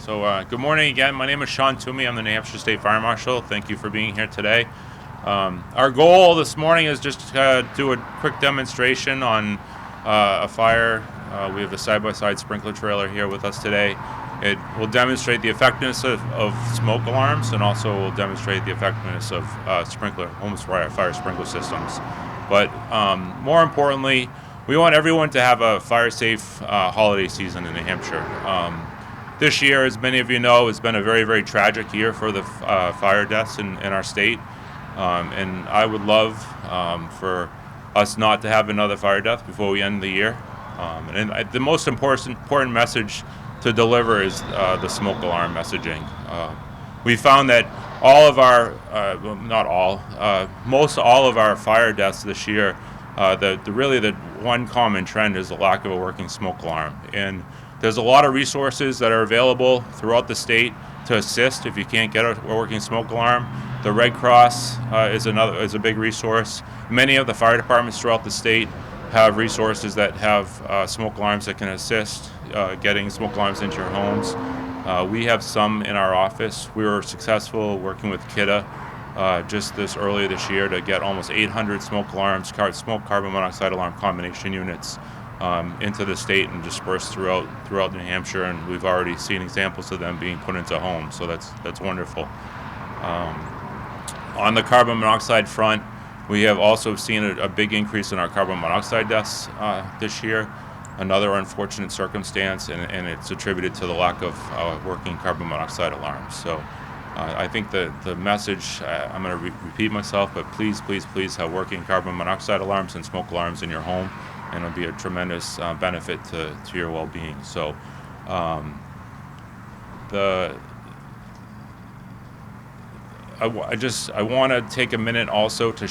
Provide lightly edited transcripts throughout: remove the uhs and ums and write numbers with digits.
Good morning again. My name is Sean Toomey. I'm the New Hampshire State Fire Marshal. Thank you for being here today. Our goal this morning is just to do a quick demonstration on a fire. We have a side-by-side sprinkler trailer here with us today. It will demonstrate the effectiveness of smoke alarms, and also will demonstrate the effectiveness of home fire sprinkler systems. But more importantly, we want everyone to have a fire-safe holiday season in New Hampshire. This year, as many of you know, has been a very, very tragic year for the fire deaths in our state. And I would love for us not to have another fire death before we end the year. And the most important message to deliver is the smoke alarm messaging. We found that all of our, most all of our fire deaths this year, the one common trend is the lack of a working smoke alarm. And there's a lot of resources that are available throughout the state to assist if you can't get a working smoke alarm. The Red Cross is a big resource. Many of the fire departments throughout the state have resources that have smoke alarms that can assist getting smoke alarms into your homes. We have some in our office. We were successful working with KIDA just earlier this year to get almost 800 smoke alarms, smoke carbon monoxide alarm combination units into the state and dispersed throughout New Hampshire, and we've already seen examples of them being put into homes, so that's wonderful. On the carbon monoxide front, we have also seen a big increase in our carbon monoxide deaths this year. Another unfortunate circumstance, and it's attributed to the lack of working carbon monoxide alarms. So I think the message, I'm going to repeat myself, but please have working carbon monoxide alarms and smoke alarms in your home, and it'll be a tremendous benefit to your well-being. So I want to take a minute also to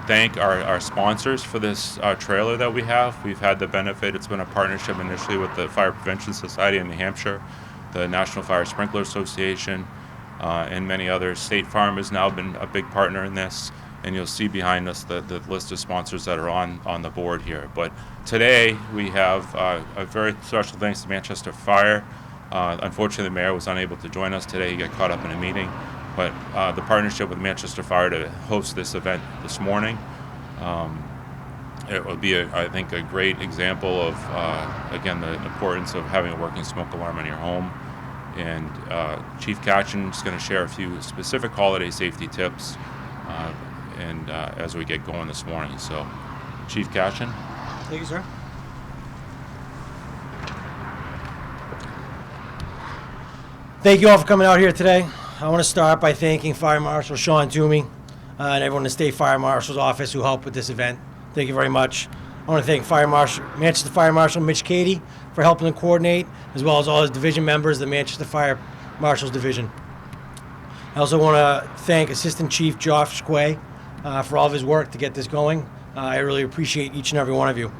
thank our sponsors for this trailer that we have. We've had the benefit, it's been a partnership initially with the Fire Prevention Society in New Hampshire, the National Fire Sprinkler Association, and many others. State Farm has now been a big partner in this, and you'll see behind us the list of sponsors that are on the board here. But today we have a very special thanks to Manchester Fire. Unfortunately, the mayor was unable to join us today. He got caught up in a meeting. But the partnership with Manchester Fire to host this event this morning, it will be, I think, a great example of, again, the importance of having a working smoke alarm in your home. And Chief Catchin is going to share a few specific holiday safety tips as we get going this morning. So, Chief Catchin. Thank you, sir. Thank you all for coming out here today. I want to start by thanking Fire Marshal Sean Toomey and everyone in the State Fire Marshal's office who helped with this event. Thank you very much. I want to thank Manchester Fire Marshal Mitch Cady for helping to coordinate, as well as all his division members, the Manchester Fire Marshal's Division. I also want to thank Assistant Chief Josh Quay for all of his work to get this going. I really appreciate each and every one of you.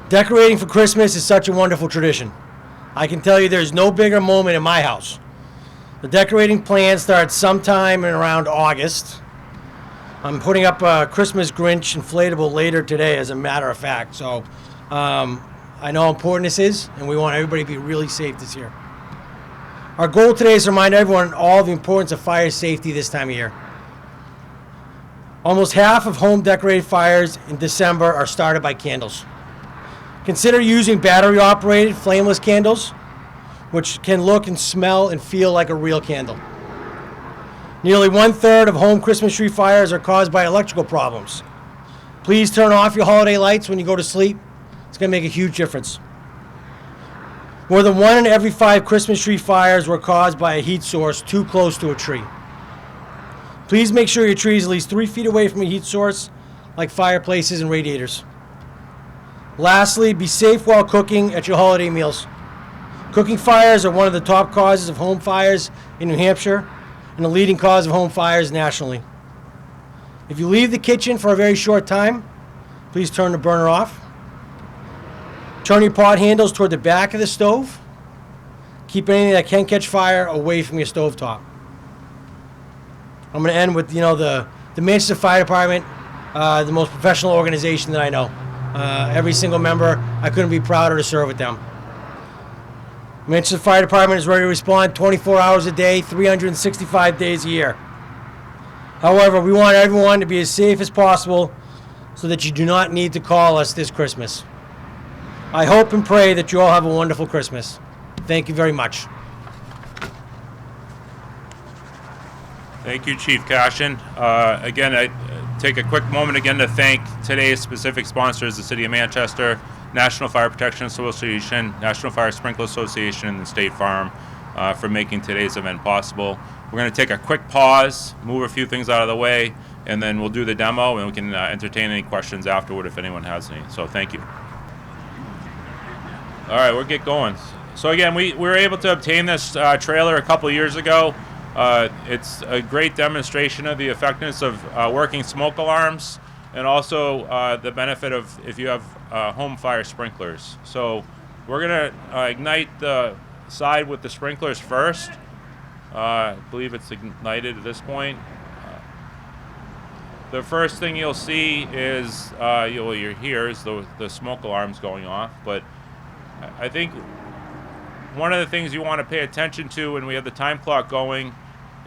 Decorating for Christmas is such a wonderful tradition. I can tell you there's no bigger moment in my house. The decorating plan starts sometime in around August. I'm putting up a Christmas Grinch inflatable later today, as a matter of fact. So I know how important this is, and we want everybody to be really safe this year. Our goal today is to remind everyone all the importance of fire safety this time of year. Almost half of home decorated fires in December are started by candles. Consider using battery-operated flameless candles, which can look and smell and feel like a real candle. Nearly 1/3 of home Christmas tree fires are caused by electrical problems. Please turn off your holiday lights when you go to sleep. It's going to make a huge difference. More than 1 in every 5 Christmas tree fires were caused by a heat source too close to a tree. Please make sure your tree is at least 3 feet away from a heat source, like fireplaces and radiators. Lastly, be safe while cooking at your holiday meals. Cooking fires are one of the top causes of home fires in New Hampshire and the leading cause of home fires nationally. If you leave the kitchen for a very short time, please turn the burner off. Turn your pot handles toward the back of the stove. Keep anything that can catch fire away from your stovetop. I'm going to end with, the Manchester Fire Department, the most professional organization that I know. Every single member, I couldn't be prouder to serve with them. Manchester Fire Department is ready to respond 24 hours a day, 365 days a year. However, we want everyone to be as safe as possible so that you do not need to call us this Christmas. I hope and pray that you all have a wonderful Christmas. Thank you very much. Thank you, Chief Cashin. Again, I take a quick moment again to thank today's specific sponsors, the City of Manchester, National Fire Protection Association, National Fire Sprinkler Association, and State Farm for making today's event possible. We're going to take a quick pause, move a few things out of the way, and then we'll do the demo, and we can entertain any questions afterward if anyone has any. So thank you. All right, we'll get going. So again, we were able to obtain this trailer a couple years ago. It's a great demonstration of the effectiveness of working smoke alarms, and also the benefit of if you have home fire sprinklers. So we're going to ignite the side with the sprinklers first. I believe it's ignited at this point. The first thing you'll see is you'll hear is the smoke alarms going off. But I think one of the things you want to pay attention to when we have the time clock going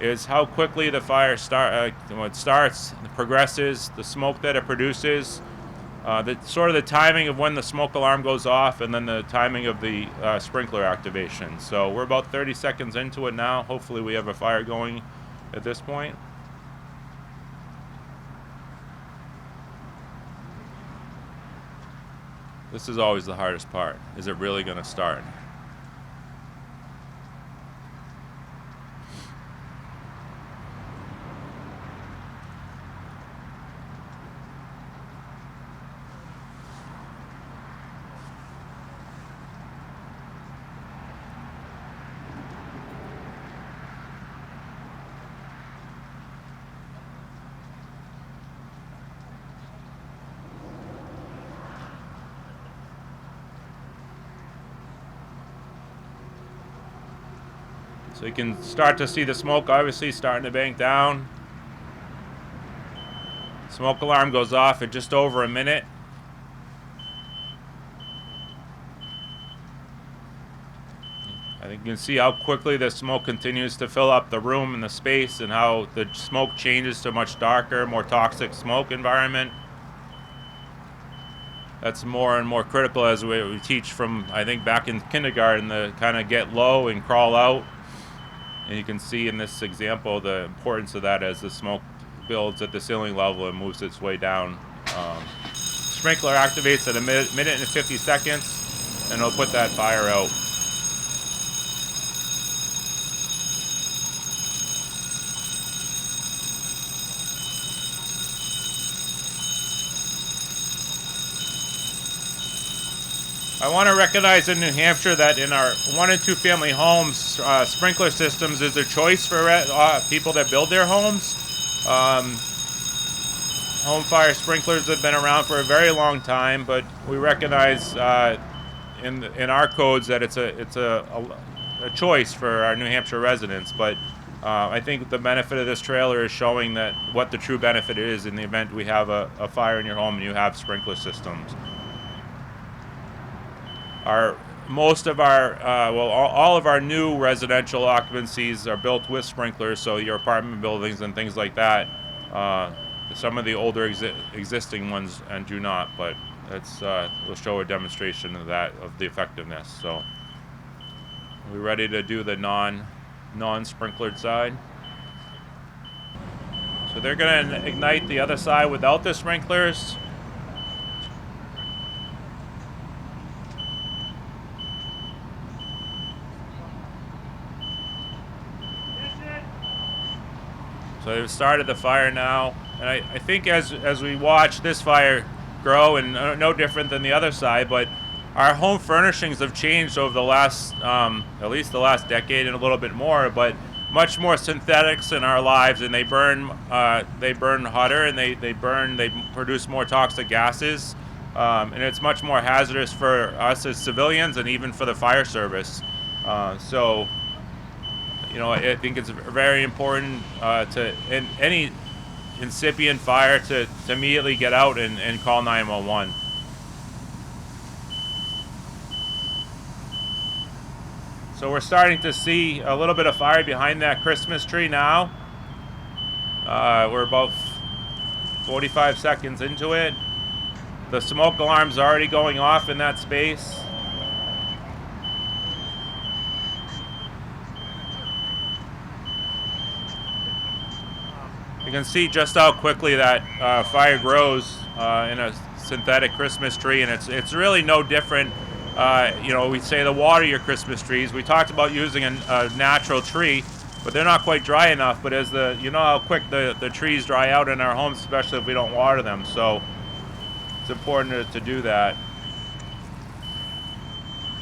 is how quickly the fire when it starts, it progresses, the smoke that it produces, the timing of when the smoke alarm goes off, and then the timing of the sprinkler activation. So we're about 30 seconds into it now. Hopefully we have a fire going at this point. This is always the hardest part. Is it really going to start? So you can start to see the smoke obviously starting to bank down. Smoke alarm goes off at just over a minute. I think you can see how quickly the smoke continues to fill up the room and the space, and how the smoke changes to a much darker, more toxic smoke environment. That's more and more critical as we teach from, I think, back in kindergarten, to kind of get low and crawl out. And you can see in this example the importance of that as the smoke builds at the ceiling level and moves its way down. Sprinkler activates at a minute and 50 seconds, and it'll put that fire out. I want to recognize in New Hampshire that in our 1 and 2 family homes, sprinkler systems is a choice for people that build their homes. Home fire sprinklers have been around for a very long time, but we recognize in our codes that it's a choice for our New Hampshire residents. But I think the benefit of this trailer is showing that what the true benefit is in the event we have a fire in your home and you have sprinkler systems. Most of our, all of our new residential occupancies are built with sprinklers, so your apartment buildings and things like that. Some of the older existing ones and do not, but we'll show a demonstration of that, of the effectiveness. So we're ready to do the non-sprinklered side. So they're going to ignite the other side without the sprinklers. So they've started the fire now, and I think as we watch this fire grow, and no different than the other side, but our home furnishings have changed over the last, at least the last decade and a little bit more, but much more synthetics in our lives, and they burn hotter, and they produce more toxic gases, and it's much more hazardous for us as civilians and even for the fire service. So, you know, I think it's very important in any incipient fire to immediately get out and call 911. So we're starting to see a little bit of fire behind that Christmas tree now. We're about 45 seconds into it. The smoke alarm's already going off in that space. You can see just how quickly that fire grows in a synthetic Christmas tree, and it's really no different. We say to water your Christmas trees. We talked about using a natural tree, but they're not quite dry enough. But as how quick the trees dry out in our homes, especially if we don't water them. So it's important to do that.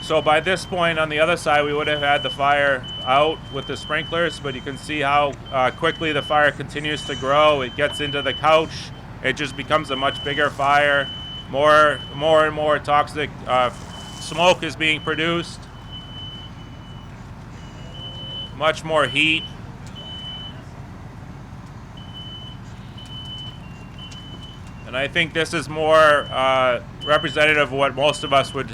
So by this point on the other side, we would have had the fire out with the sprinklers, but you can see how quickly the fire continues to grow. It gets into the couch. It just becomes a much bigger fire. More and more toxic smoke is being produced. Much more heat. And I think this is more representative of what most of us would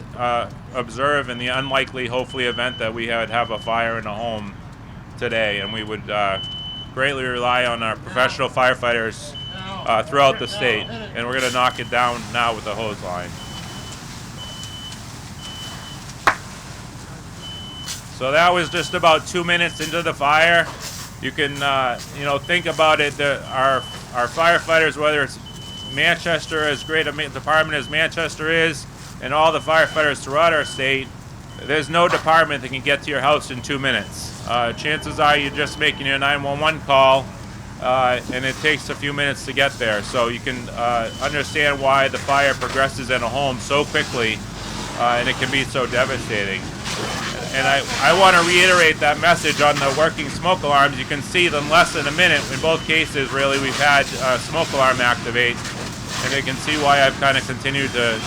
observe in the unlikely, hopefully, event that we would have a fire in a home today. And we would greatly rely on our professional firefighters throughout the state. And we're going to knock it down now with the hose line. So that was just about 2 minutes into the fire. You can, think about it. Our firefighters, whether it's Manchester, as great a department as Manchester is, and all the firefighters throughout our state, there's no department that can get to your house in 2 minutes. Chances are you're just making your 911 call, and it takes a few minutes to get there. So you can understand why the fire progresses in a home so quickly, and it can be so devastating. And I want to reiterate that message on the working smoke alarms. You can see in less than a minute, in both cases, really, we've had smoke alarm activate. And you can see why I've kind of continued to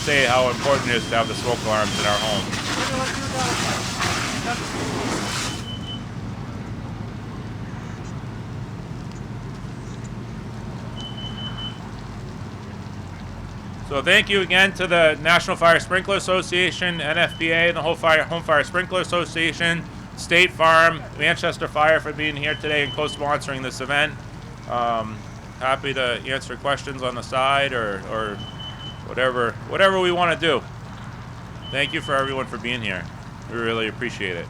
say how important it is to have the smoke alarms in our home. So thank you again to the National Fire Sprinkler Association, NFPA, and the whole Home Fire Sprinkler Association, State Farm, Manchester Fire for being here today and co-sponsoring this event. Happy to answer questions on the side or whatever we want to do. Thank you for everyone for being here. We really appreciate it.